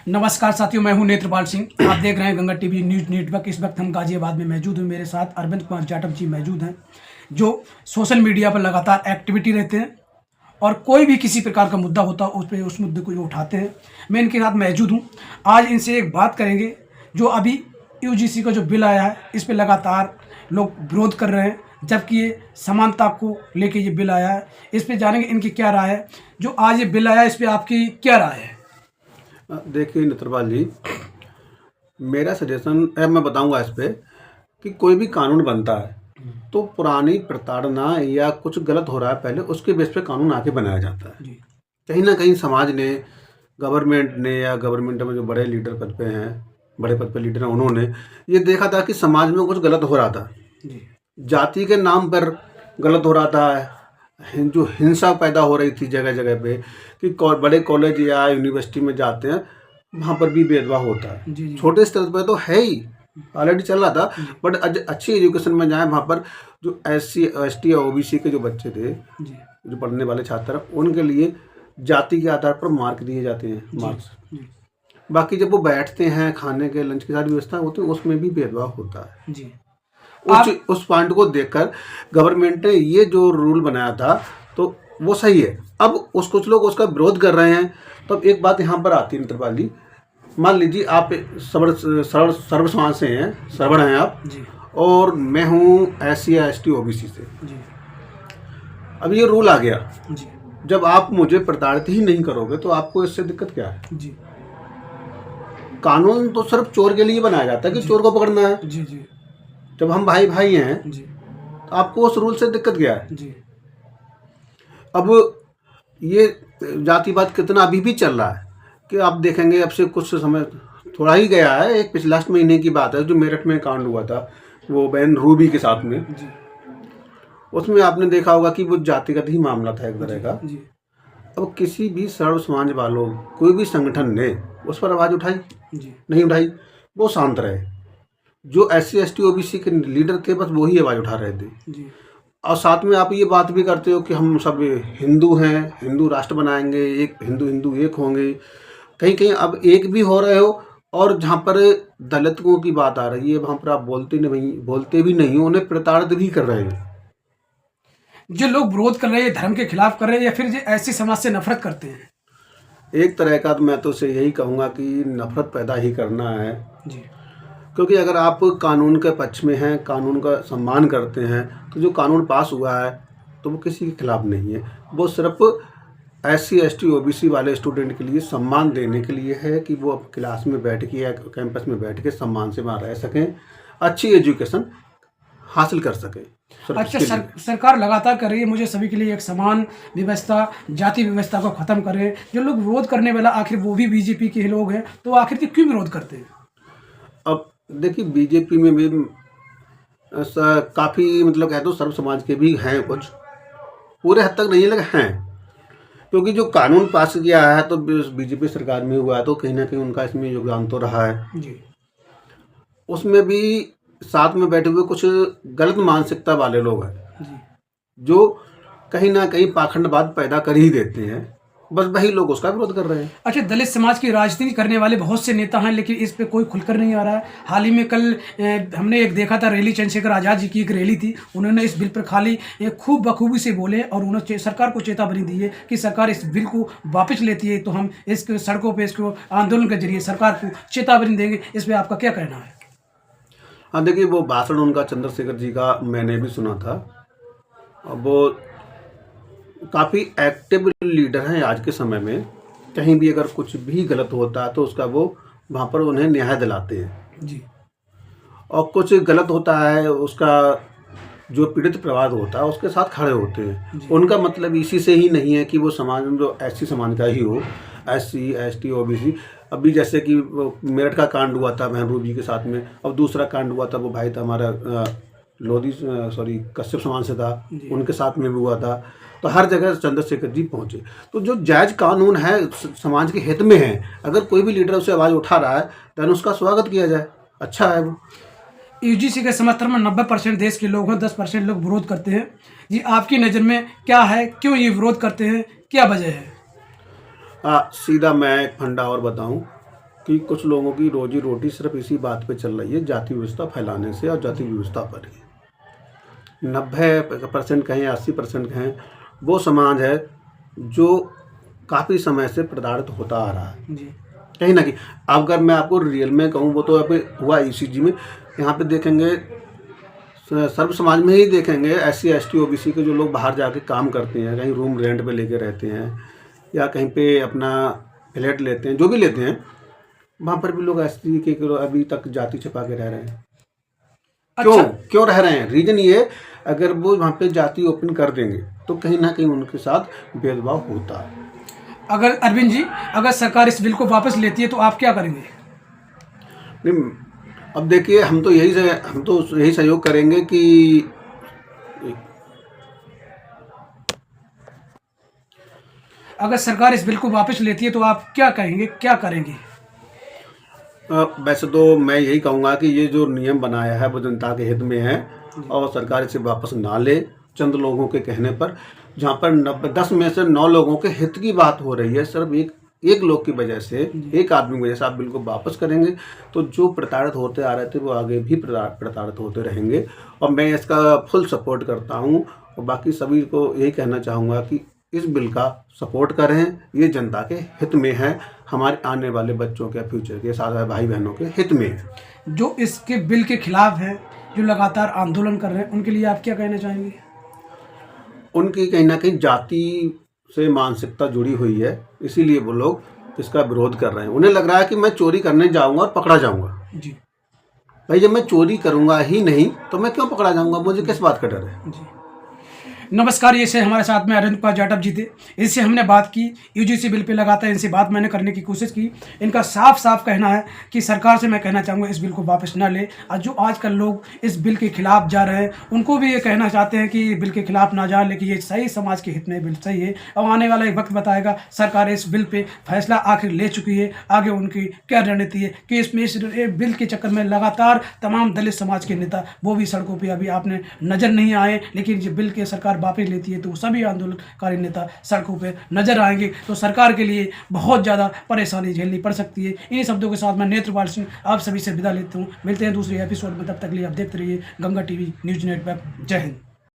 नमस्कार साथियों, मैं हूं नेत्रपाल सिंह। आप देख रहे हैं गंगा टीवी न्यूज नेटवर्क। इस वक्त हम गाजियाबाद में मौजूद हैं। मेरे साथ अरविंद कुमार जाटव जी मौजूद हैं, जो सोशल मीडिया पर लगातार एक्टिविटी रहते हैं और कोई भी किसी प्रकार का मुद्दा होता है उस मुद्दे को ये उठाते हैं। मैं इनके साथ मौजूद हूँ। आज इनसे एक बात करेंगे। जो अभी यूजीसी का जो बिल आया है, इस पर लगातार लोग विरोध कर रहे हैं, जबकि ये समानता को लेके ये बिल आया है। इस पे जानेंगे इनकी क्या राय है। जो आज ये बिल आया है, इस पे आपकी क्या राय है? देखिए नेत्रपाल जी, मेरा सजेशन है, मैं बताऊंगा इस पे कि कोई भी कानून बनता है तो पुरानी प्रताड़ना या कुछ गलत हो रहा है पहले उसके बेस पे कानून आके बनाया जाता है। कहीं ना कहीं समाज ने, गवर्नमेंट ने या गवर्नमेंट में जो बड़े लीडर पद पे हैं, बड़े पद पे लीडर हैं, उन्होंने ये देखा था कि समाज में कुछ गलत हो रहा था। जाति के नाम पर गलत हो रहा था, जो हिंसा पैदा हो रही थी जगह जगह पे, कि बड़े कॉलेज या यूनिवर्सिटी में जाते हैं वहाँ पर भी भेदभाव होता है। छोटे स्तर पर तो है ही, ऑलरेडी चल रहा था, बट अच्छी एजुकेशन में जाए वहाँ पर जो SC ST या OBC के जो बच्चे थे, जो पढ़ने वाले छात्र, उनके लिए जाति के आधार पर मार्क दिए जाते हैं, मार्क्स। बाकी जब वो बैठते हैं, खाने के लंच की सारी व्यवस्था होती है, उसमें भी भेदभाव होता है। उस पॉइंट को देखकर गवर्नमेंट ने ये जो रूल बनाया था तो वो सही है। अब कुछ लोग उसका विरोध कर रहे हैं। तो अब एक बात यहाँ पर आती है नेत्रपाल जी, मान लीजिए आप सर्व समाज से हैं, श्रवण हैं आप जी, और मैं हूँ SC या ST OBC से जी। अब ये रूल आ गया जी। जब आप मुझे प्रताड़ित ही नहीं करोगे तो आपको इससे दिक्कत क्या है जी? कानून तो सिर्फ चोर के लिए बनाया जाता है कि चोर को पकड़ना है जी जी। जब हम भाई भाई हैं जी, तो आपको उस रूल से दिक्कत क्या है जी? अब ये जातिवाद कितना अभी भी चल रहा है कि आप देखेंगे, अब से कुछ समय थोड़ा ही गया है, एक पिछले लास्ट महीने की बात है, जो मेरठ में कांड हुआ था वो बहन रूबी के साथ में जी। उसमें आपने देखा होगा कि वो जातिगत ही मामला था एक तरह का जी। अब किसी भी सर्व समाज वालों, कोई भी संगठन ने उस पर आवाज़ उठाई जी? नहीं उठाई, वो शांत रहे। जो SC ST OBC के लीडर थे, बस वही आवाज़ उठा रहे थे जी। और साथ में आप ये बात भी करते हो कि हम सब हिंदू हैं, हिंदू राष्ट्र बनाएंगे, एक हिंदू एक होंगे। कहीं कहीं अब एक भी हो रहे हो, और जहाँ पर दलितों की बात आ रही है वहाँ पर आप बोलते भी नहीं, उन्हें प्रताड़ित भी कर रहे हैं। जो लोग विरोध कर रहे हैं, धर्म के खिलाफ कर रहे हैं, या फिर ऐसी समाज से नफरत करते हैं? एक तरह का तो मैं तो उसे यही कहूँगा कि नफरत पैदा ही करना है जी। क्योंकि अगर आप कानून के पक्ष में हैं, कानून का सम्मान करते हैं, तो जो कानून पास हुआ है तो वो किसी के खिलाफ नहीं है। वो सिर्फ SC ST OBC वाले स्टूडेंट के लिए सम्मान देने के लिए है कि वो क्लास में बैठ के या कैंपस में बैठ के सम्मान से वहाँ रह सकें, अच्छी एजुकेशन हासिल कर सकें। अच्छा, सरकार लगातार कर रही है मुझे सभी के लिए एक समान व्यवस्था, जाति व्यवस्था को ख़त्म करें। जो लोग विरोध करने वाला आखिर वो भी BJP के लोग हैं, तो आखिर क्यों विरोध करते हैं? अब देखिए, BJP में भी काफ़ी, मतलब कह दो सर्व समाज के भी हैं, कुछ पूरे हद तक नहीं लगे हैं, क्योंकि जो कानून पास किया है तो BJP सरकार में हुआ है, तो कहीं ना कहीं उनका इसमें योगदान तो रहा है जी। उसमें भी साथ में बैठे हुए कुछ गलत मानसिकता वाले लोग हैं जी, जो कहीं ना कहीं पाखंडवाद पैदा कर ही देते हैं, बस वही लोग उसका विरोध कर रहे हैं। अच्छा, दलित समाज की राजनीति करने वाले बहुत से नेता हैं, लेकिन इस पे कोई खुलकर नहीं आ रहा है। हाल ही में कल हमने एक देखा था, रैली चंद्रशेखर आज़ाद जी की एक रैली थी, उन्होंने इस बिल पर खाली खूब बखूबी से बोले और उन्होंने सरकार को चेतावनी दी है कि सरकार इस बिल को वापस लेती है तो हम इसके सड़कों पर इसको आंदोलन के जरिए सरकार को चेतावनी देंगे। इस पर आपका क्या कहना है? हाँ देखिए, वो भाषण उनका चंद्रशेखर जी का मैंने भी सुना था। वो काफ़ी एक्टिव लीडर हैं आज के समय में। कहीं भी अगर कुछ भी गलत होता है तो उसका वो वहाँ पर उन्हें न्याय दिलाते हैं जी। और कुछ गलत होता है, उसका जो पीड़ित परिवार होता है उसके साथ खड़े होते हैं। उनका मतलब इसी से ही नहीं है कि वो समाज में जो SC समाज का ही हो, SC ST OBC। अभी जैसे कि मेरठ का कांड हुआ था बहन रूबी के साथ में, अब दूसरा कांड हुआ था, वो भाई था हमारा कश्यप समाज से था, उनके साथ में भी हुआ था। तो हर जगह चंद्रशेखर जी पहुंचे। तो जो जायज़ कानून है समाज के हित में है, अगर कोई भी लीडर उसे आवाज़ उठा रहा है तो उसका स्वागत किया जाए, अच्छा है वो। UGC के समर्थन में 90% देश के लोग हैं, 10% लोग विरोध करते हैं जी। आपकी नज़र में क्या है, क्यों ये विरोध करते हैं, क्या वजह है? सीधा मैं एक फंडा और बताऊं कि कुछ लोगों की रोजी रोटी सिर्फ इसी बात पे चल रही है, जाति व्यवस्था फैलाने से और जाति व्यवस्था पर ही। 90% कहें, 80% कहें, वो समाज है जो काफ़ी समय से प्रताड़ित होता आ रहा है जी। कहीं ना कहीं। अब अगर मैं आपको रियल में कहूँ, वो तो अभी हुआ ECG में, यहाँ पे देखेंगे सर्व समाज में ही देखेंगे, SC ST OBC के जो लोग बाहर जाके काम करते हैं, कहीं रूम रेंट पे लेके रहते हैं या कहीं पे अपना फ्लैट लेते हैं, जो भी लेते हैं, वहाँ पर भी लोग ऐसे के अभी तक जाति छिपा के रह रहे हैं। क्यों रह रहे हैं? रीजन ये, अगर वो वहाँ पे जाति ओपन कर देंगे तो कहीं ना कहीं उनके साथ भेदभाव होता है। अगर अरविंद जी, अगर सरकार इस बिल को वापस लेती है तो आप क्या करेंगे? नहीं, अब देखिए, हम तो यही सहयोग करेंगे कि अगर सरकार इस बिल को वापस लेती है तो आप क्या कहेंगे, क्या करेंगे? वैसे तो मैं यही कहूँगा कि ये जो नियम बनाया है वो जनता के हित में है और सरकार इसे वापस ना ले चंद लोगों के कहने पर। जहाँ पर 10 में से 9 लोगों के हित की बात हो रही है, सिर्फ एक लोग की वजह से, एक आदमी की वजह से आप बिल को वापस करेंगे तो जो प्रताड़ित होते आ रहे थे वो आगे भी प्रताड़ित होते रहेंगे। और मैं इसका फुल सपोर्ट करता हूँ और बाकी सभी को यही कहना चाहूँगा कि इस बिल का सपोर्ट करें, ये जनता के हित में है, हमारे आने वाले बच्चों के, फ्यूचर के साथ भाई बहनों के हित में है। जो इसके बिल के खिलाफ हैं, जो लगातार आंदोलन कर रहे हैं, उनके लिए आप क्या कहना चाहेंगे? उनकी कहीं ना कहीं जाति से मानसिकता जुड़ी हुई है, इसीलिए वो लोग इसका विरोध कर रहे हैं। उन्हें लग रहा है कि मैं चोरी करने जाऊंगा और पकड़ा जाऊंगा। जी भाई, जब मैं चोरी करूंगा ही नहीं तो मैं क्यों पकड़ा जाऊंगा? मुझे किस बात का डर है? जी। नमस्कार, ये से हमारे साथ में अरविंद कुमार जाटव जी थे। इससे हमने बात की UGC बिल पे, लगातार इनसे बात मैंने करने की कोशिश की। इनका साफ साफ कहना है कि सरकार से मैं कहना चाहूँगा इस बिल को वापस ना ले। और जो आजकल लोग इस बिल के खिलाफ जा रहे हैं उनको भी ये कहना चाहते हैं कि बिल के खिलाफ ना जाए, लेकिन ये सही समाज के हित में बिल सही है। और आने वाला एक वक्त बताएगा सरकार इस बिल पे फैसला आखिर ले चुकी है, आगे उनकी क्या रणनीति है कि इसमें इस बिल के चक्कर में लगातार तमाम दलित समाज के नेता वो भी सड़कों पर अभी आपने नज़र नहीं आए, लेकिन जो बिल के सरकार वापस लेती है तो सभी आंदोलनकारी नेता सड़कों पर नजर आएंगे। तो सरकार के लिए बहुत ज़्यादा परेशानी झेलनी पड़ सकती है। इन्हीं शब्दों के साथ मैं नेत्रपाल सिंह आप सभी से विदा लेता हूँ। मिलते हैं दूसरे एपिसोड में, तब तक लिए आप देखते रहिए गंगा TV न्यूज़ नेटवर्क। जय हिंद।